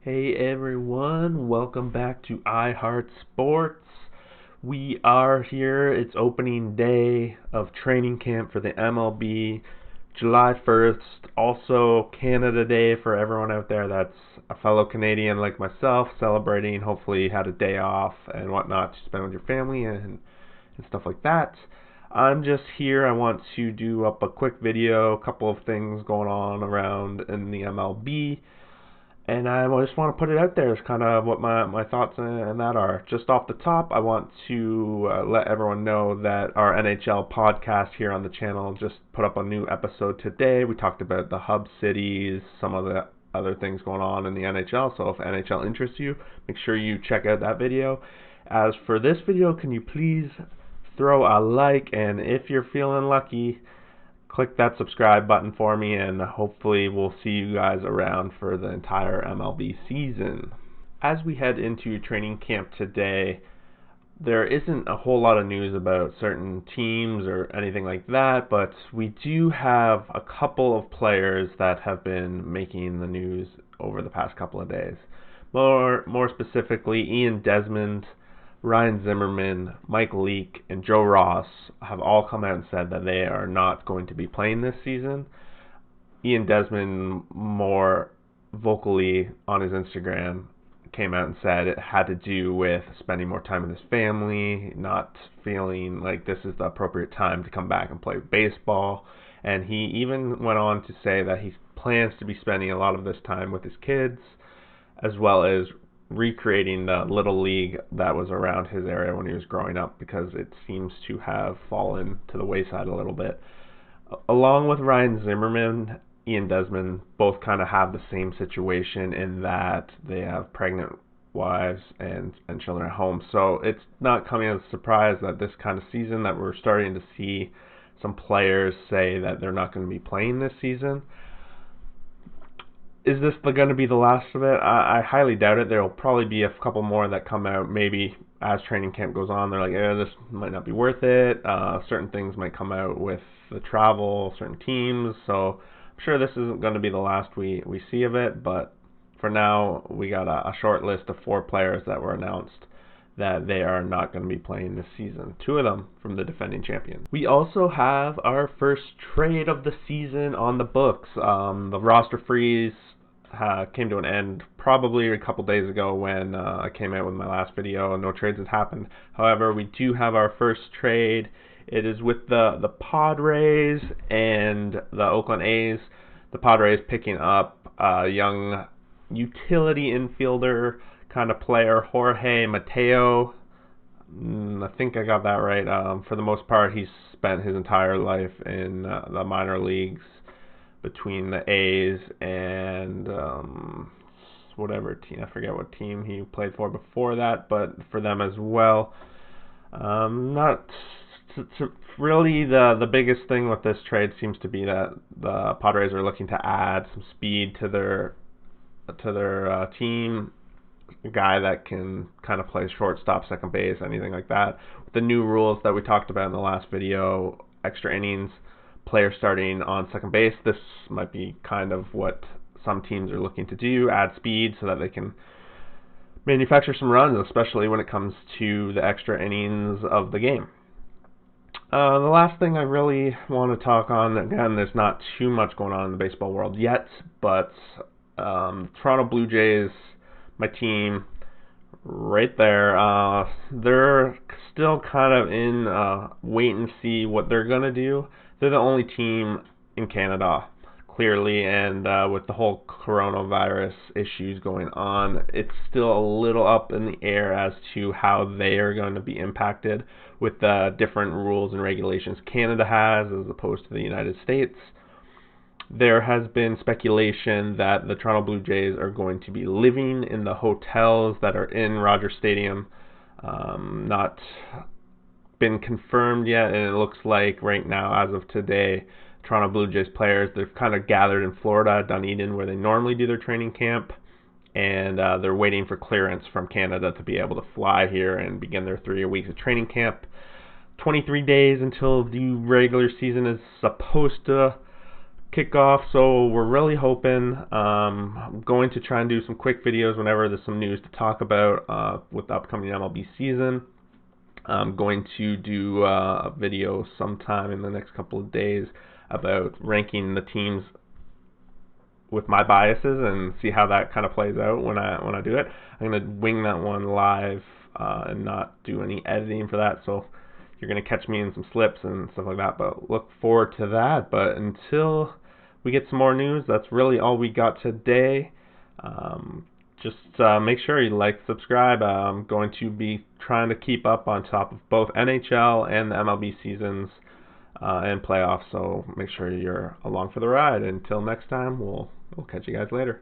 Hey everyone, welcome back to IHartSports. We are here. It's opening day of training camp for the MLB, July 1st. Also Canada Day for everyone out there that's a fellow Canadian like myself, celebrating. Hopefully you had a day off and whatnot to spend with your family and stuff like that. I'm just here. I want to do up a quick video, a couple of things going on around in the MLB. And I just want to put it out there as kind of what my thoughts and that are. Just off the top, I want to let everyone know that our NHL podcast here on the channel just put up a new episode today. We talked about the hub cities, some of the other things going on in the NHL. So if NHL interests you, make sure you check out that video. As for this video, can you please throw a like, and if you're feeling lucky, click that subscribe button for me, and hopefully we'll see you guys around for the entire MLB season. As we head into training camp today, there isn't a whole lot of news about certain teams or anything like that, but we do have a couple of players that have been making the news over the past couple of days. More specifically, Desmond, Ryan Zimmerman, Mike Leake, and Joe Ross have all come out and said that they are not going to be playing this season. Desmond, more vocally on his Instagram, came out and said it had to do with spending more time with his family, not feeling like this is the appropriate time to come back and play baseball. And he even went on to say that he plans to be spending a lot of this time with his kids, as well as recreating the little league that was around his area when he was growing up, because it seems to have fallen to the wayside a little bit. Along with Ryan Zimmerman, Desmond both kind of have the same situation in that they have pregnant wives and children at home. So it's not coming as a surprise that this kind of season that we're starting to see some players say that they're not going to be playing this season. Is this going to be the last of it? I highly doubt it. There will probably be a couple more that come out maybe as training camp goes on. They're like, this might not be worth it. Certain things might come out with the travel, certain teams. So I'm sure this isn't going to be the last we see of it. But for now, we got a short list of 4 players that were announced that they are not going to be playing this season. 2 of them from the defending champion. We also have our first trade of the season on the books. The roster freeze came to an end probably a couple days ago when I came out with my last video and no trades had happened. However, we do have our first trade. It is with the Padres and the Oakland A's. The Padres picking up a young utility infielder kind of player, Jorge Mateo. I think I got that right. For the most part, he's spent his entire life in the minor leagues between the A's and whatever team. I forget what team he played for before that, but for them as well. Not really the biggest thing with this trade seems to be that the Padres are looking to add some speed to their team. A guy that can kind of play shortstop, second base, anything like that. With the new rules that we talked about in the last video, extra innings, player starting on second base, this might be kind of what some teams are looking to do, add speed so that they can manufacture some runs, especially when it comes to the extra innings of the game. The last thing I really want to talk on, again, there's not too much going on in the baseball world yet, but Toronto Blue Jays, my team right there, they're still kind of in wait and see what they're going to do. They're the only team in Canada, clearly, and with the whole coronavirus issues going on, it's still a little up in the air as to how they are going to be impacted with the different rules and regulations Canada has as opposed to the United States. There has been speculation that the Toronto Blue Jays are going to be living in the hotels that are in Rogers Stadium. Not been confirmed yet, and it looks like right now, as of today, Toronto Blue Jays players, they've kind of gathered in Florida, Dunedin, where they normally do their training camp, and they're waiting for clearance from Canada to be able to fly here and begin their 3 weeks of training camp. 23 days until the regular season is supposed to kickoff, so we're really hoping. I'm going to try and do some quick videos whenever there's some news to talk about with the upcoming MLB season. I'm going to do a video sometime in the next couple of days about ranking the teams with my biases and see how that kind of plays out when I do it. I'm going to wing that one live and not do any editing for that, so you're going to catch me in some slips and stuff like that, but look forward to that. But until we get some more news, that's really all we got today. Just make sure you like, subscribe. I'm going to be trying to keep up on top of both NHL and the MLB seasons and playoffs, so make sure you're along for the ride. Until next time, we'll catch you guys later.